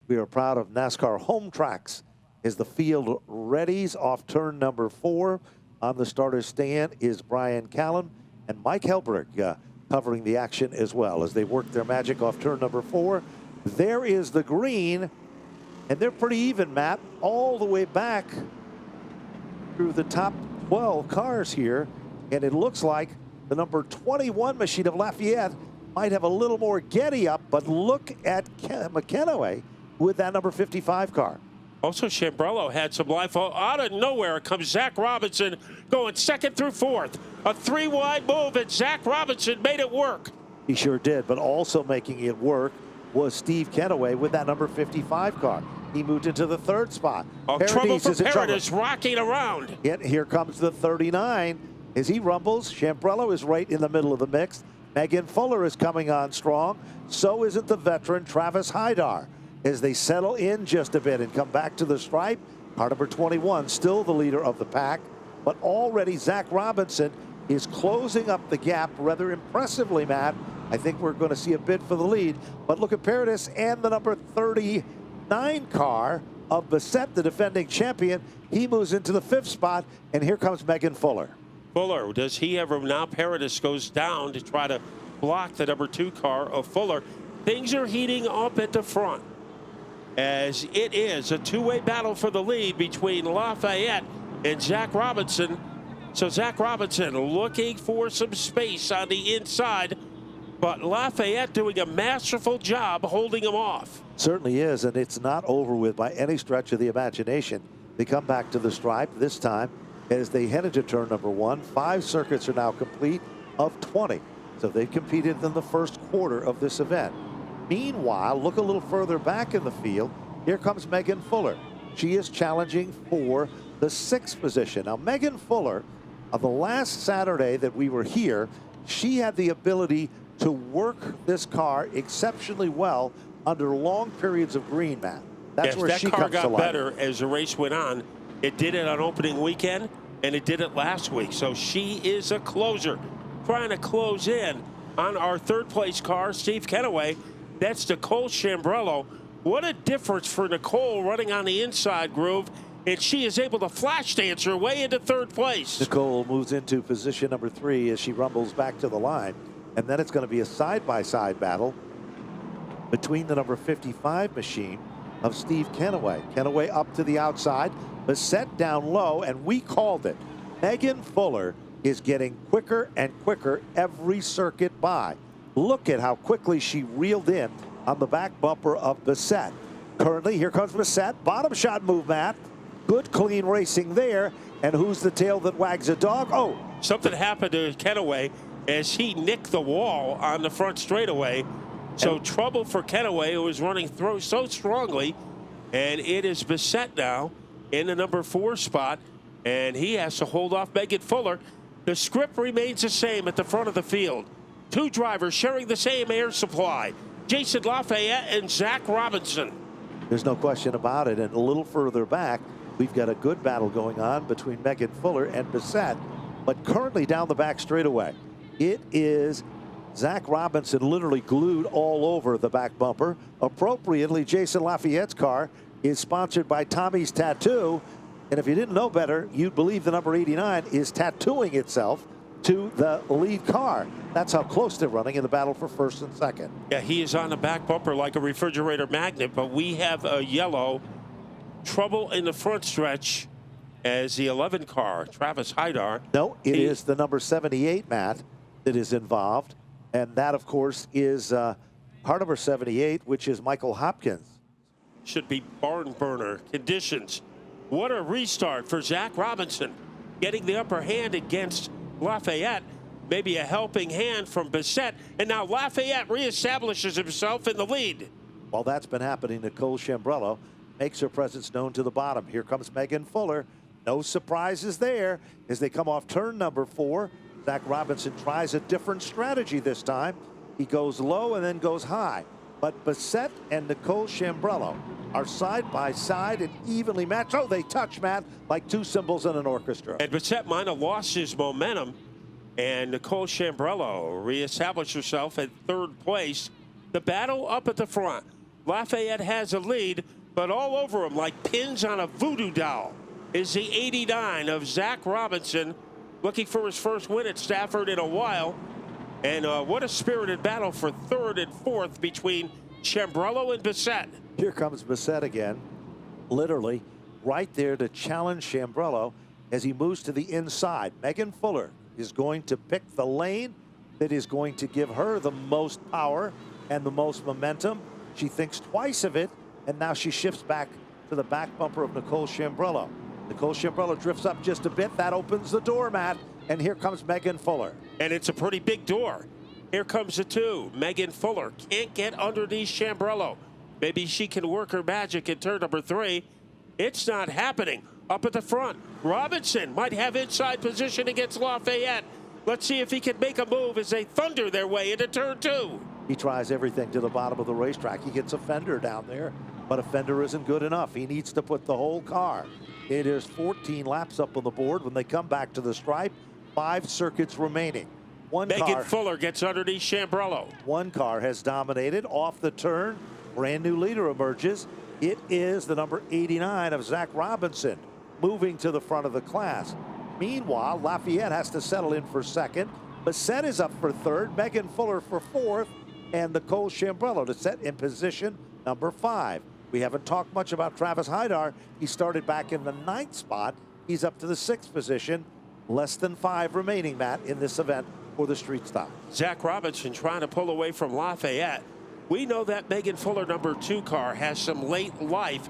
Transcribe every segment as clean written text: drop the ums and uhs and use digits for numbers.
We are proud of NASCAR home tracks as the field readies off turn number 4. On the starter's stand is Brian Callen and Mike Helberg covering the action as well as they work their magic off turn number 4. There is the green, and they're pretty even, Matt, all the way back through the top 12 cars here. And it looks like the number 21 machine of Lafayette might have a little more Getty up, but look at McKenaway with that number 55 car. Also, Chambrello had some life. Out of nowhere comes Zack Robinson going 2nd through 4th. A 3-wide move, and Zack Robinson made it work. He sure did, but also making it work was Steve Kenaway with that number 55 car. He moved into the 3rd spot. Trouble for Paradis rocking around. Yet here comes the 39 as he rumbles. Chambrello is right in the middle of the mix. Megan Fuller is coming on strong. So isn't the veteran Travis Hydar. As they settle in just a bit and come back to the stripe, car number 21 still the leader of the pack, but already Zack Robinson is closing up the gap rather impressively, Matt. I think we're going to see a bid for the lead, but look at Paradis and the number 39 car of Bassett, the defending champion. He moves into the 5th spot, and here comes Megan Fuller. Fuller, does he ever? Now Paradis goes down to try to block the number 2 car of Fuller. Things are heating up at the front, as it is a two-way battle for the lead between Lafayette and Zack Robinson. So Zack Robinson looking for some space on the inside, but Lafayette doing a masterful job holding him off. Certainly is, and it's not over with by any stretch of the imagination. They come back to the stripe this time as they head into turn number 1. 5 circuits are now complete of 20. So they've competed in the first quarter of this event. Meanwhile, look a little further back in the field. Here comes Megan Fuller. She is challenging for the 6th position. Now, Megan Fuller, on the last Saturday that we were here, she had the ability to work this car exceptionally well under long periods of green, Matt. That's where she comes to life. That car got better as the race went on. It did it on opening weekend, and it did it last week. So she is a closer, trying to close in on our 3rd place car, Steve Kenaway. That's Nicole Chambrello. What a difference for Nicole running on the inside groove, and she is able to flash dance her way into 3rd place. Nicole moves into position number 3 as she rumbles back to the line. And then it's going to be a side-by-side battle between the number 55 machine of Steve Kenaway. Kenaway up to the outside, Bassett down low, and we called it. Megan Fuller is getting quicker and quicker every circuit by. Look at how quickly she reeled in on the back bumper of Bassett. Currently, here comes Bassett. Bottom shot move, Matt. Good, clean racing there. And who's the tail that wags a dog? Oh. Something happened to Kenaway as he nicked the wall on the front straightaway. So trouble for Kenaway, who is running through so strongly. And it is Bassett now in the number 4 spot. And he has to hold off Megan Fuller. The script remains the same at the front of the field. 2 drivers sharing the same air supply. Jason Lafayette and Zack Robinson. There's no question about it. And a little further back, we've got a good battle going on between Megan Fuller and Bassett. But currently down the back straightaway, it is Zack Robinson literally glued all over the back bumper. Appropriately, Jason Lafayette's car is sponsored by Tommy's Tattoo. And if you didn't know better, you'd believe the number 89 is tattooing itself to the lead car. That's how close they're running in the battle for 1st and 2nd. Yeah, he is on the back bumper like a refrigerator magnet, but we have a yellow. Trouble in the front stretch as the 11 car, Travis Hydar. No, it is the number 78, Matt, that is involved. And that, of course, is car number 78, which is Michael Hopkins. Should be barn burner conditions. What a restart for Zack Robinson, getting the upper hand against Lafayette. Maybe a helping hand from Bassett. And now Lafayette reestablishes himself in the lead. While that's been happening, Nicole Chambrello makes her presence known to the bottom. Here comes Megan Fuller. No surprises there as they come off turn number 4. Zack Robinson tries a different strategy this time. He goes low and then goes high. But Bassett and Nicole Chambrello are side by side and evenly matched. Oh, they touch, Matt, like 2 cymbals in an orchestra. And Bassett might have lost his momentum. And Nicole Chambrello reestablished herself at 3rd place. The battle up at the front. Lafayette has a lead, but all over him like pins on a voodoo doll is the 89 of Zack Robinson, looking for his first win at Stafford in a while. And what a spirited battle for third and fourth between Chambrello and Bissett. Here comes Bissett again, literally right there to challenge Chambrello as he moves to the inside. Megan Fuller is going to pick the lane that is going to give her the most power and the most momentum. She thinks twice of it, and now she shifts back to the back bumper of Nicole Chambrello. Nicole Chambrello drifts up just a bit. That opens the door, Matt, and here comes Megan Fuller. And it's a pretty big door. Here comes the two. Megan Fuller can't get underneath Chambrello. Maybe she can work her magic in turn number 3. It's not happening. Up at the front, Robinson might have inside position against Lafayette. Let's see if he can make a move as they thunder their way into turn 2. He tries everything to the bottom of the racetrack. He gets a fender down there, but a fender isn't good enough. He needs to put the whole car. It is 14 laps up on the board when they come back to the stripe. 5 circuits remaining. Megan Fuller gets underneath Chambrello. One car has dominated off the turn. Brand new leader emerges. It is the number 89 of Zack Robinson, moving to the front of the class. Meanwhile, Lafayette has to settle in for second. Bissett is up for third. Megan Fuller for fourth. And Nicole Chambrello to set in position number 5. We haven't talked much about Travis Hydar. He started back in the 9th spot. He's up to the 6th position. Less than 5 remaining, Matt, in this event for the street stock. Zack Robinson trying to pull away from Lafayette. We know that Megan Fuller number 2 car has some late life.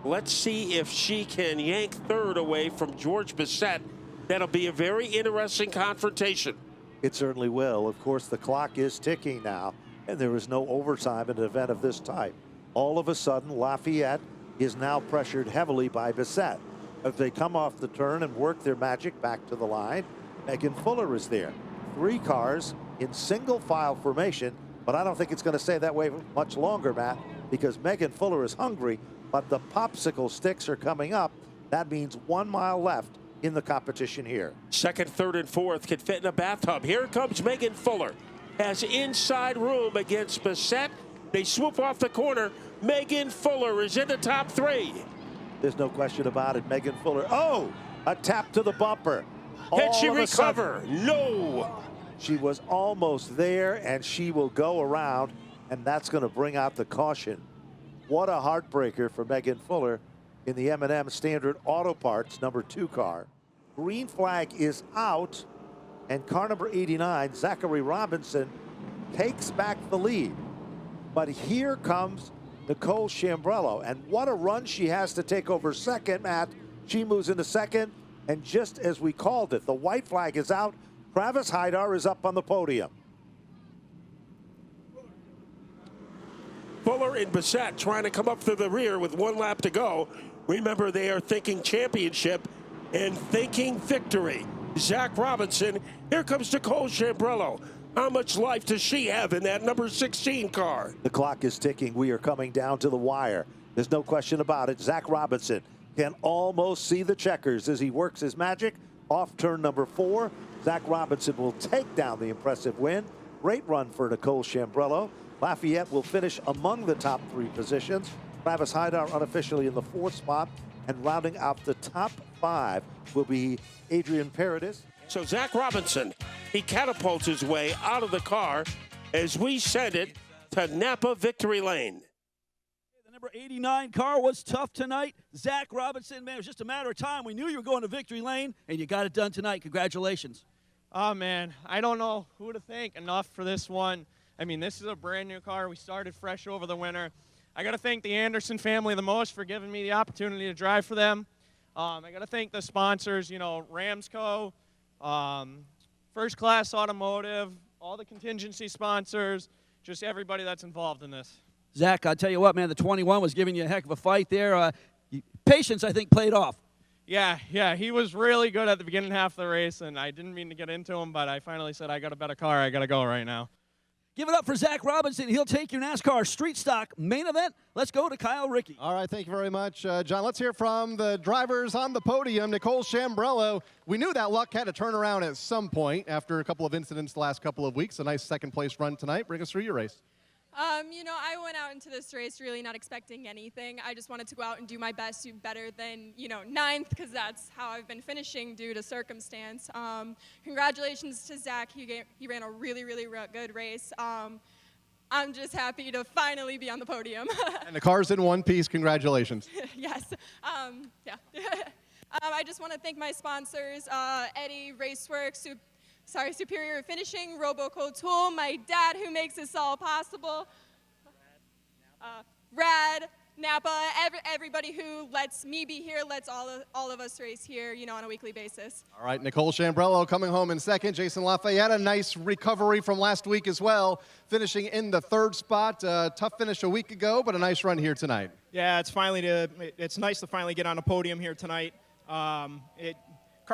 Let's see if she can yank third away from George Bissett. That'll be a very interesting confrontation. It certainly will. Of course, the clock is ticking now, and there is no overtime in an event of this type. All of a sudden, Lafayette is now pressured heavily by Bissett. If they come off the turn and work their magic back to the line, Megan Fuller is there. 3 cars in single file formation, but I don't think it's going to stay that way much longer, Matt, because Megan Fuller is hungry, but the popsicle sticks are coming up. That means 1 mile left in the competition here. Second, third, and fourth can fit in a bathtub. Here comes Megan Fuller. Has inside room against Bissett. They swoop off the corner. Megan Fuller is in the top 3. There's no question about it. Megan Fuller. Oh, a tap to the bumper. Can she recover? No. She was almost there, and she will go around, and that's going to bring out the caution. What a heartbreaker for Megan Fuller in the M&M Standard Auto Parts number 2 car. Green flag is out, and car number 89, Zachary Robinson, takes back the lead. But here comes Nicole Chambrello, and what a run she has to take over second, Matt. She moves into second, and just as we called it, the white flag is out. Travis Hydar is up on the podium. Fuller and Bissett trying to come up through the rear with 1 lap to go. Remember, they are thinking championship and thinking victory. Zack Robinson, here comes Nicole Chambrello. How much life does she have in that number 16 car? The clock is ticking. We are coming down to the wire. There's no question about it. Zack Robinson can almost see the checkers as he works his magic off turn number 4. Zack Robinson will take down the impressive win. Great run for Nicole Chambrello. Lafayette will finish among the top 3 positions. Travis Hydar unofficially in the 4th spot, and rounding out the top 5 will be Adrian Paradis. So Zack Robinson, he catapults his way out of the car as we send it to Napa Victory Lane. The number 89 car was tough tonight. Zack Robinson, man, it was just a matter of time. We knew you were going to Victory Lane, and you got it done tonight. Congratulations. Oh, man, I don't know who to thank enough for this one. I mean, this is a brand new car. We started fresh over the winter. I got to thank the Anderson family the most for giving me the opportunity to drive for them. I got to thank the sponsors, you know, Ramsco, First Class Automotive, all the contingency sponsors, just everybody that's involved in this. Zach, I'll tell you what, man, the 21 was giving you a heck of a fight there. Patience, I think, played off. Yeah, he was really good at the beginning half of the race, and I didn't mean to get into him, but I finally said, I got a better car, I got to go right now. Give it up for Zack Robinson. He'll take your NASCAR Street Stock main event. Let's go to Kyle Rickey. All right, thank you very much, John. Let's hear from the drivers on the podium. Nicole Chambrello. We knew that luck had to turn around at some point after a couple of incidents the last couple of weeks. A nice second-place run tonight. Bring us through your race. You know, I went out into this race really not expecting anything. I just wanted to go out and do my best, do better than, you know, 9th, because that's how I've been finishing due to circumstance. Congratulations to Zach. He ran a really, really good race. I'm just happy to finally be on the podium. And the car's in one piece. Congratulations. Yes. Yeah. I just want to thank my sponsors, Eddie Raceworks, Superior Finishing, Roboco Tool, my dad who makes this all possible, Rad, Napa, everybody who lets me be here, lets all of us race here, you know, on a weekly basis. All right, Nicole Chambrello coming home in second. Jason Lafayette, a nice recovery from last week as well, finishing in the 3rd spot. Tough finish a week ago, but a nice run here tonight. Yeah, it's nice to finally get on a podium here tonight.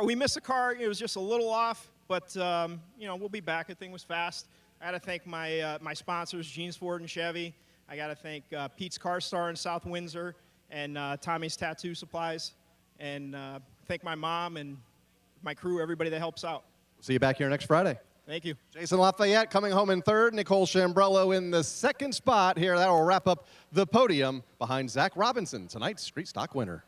We missed a car. It was just a little off, but you know, we'll be back. The thing was fast. I got to thank my sponsors, Jeans Ford and Chevy. I got to thank Pete's Car Star in South Windsor and Tommy's Tattoo Supplies, and thank my mom and my crew, everybody that helps out. See you back here next Friday. Thank you. Jason Lafayette coming home in 3rd. Nicole Chambrello in the 2nd spot here. That will wrap up the podium behind Zack Robinson, tonight's Street Stock winner.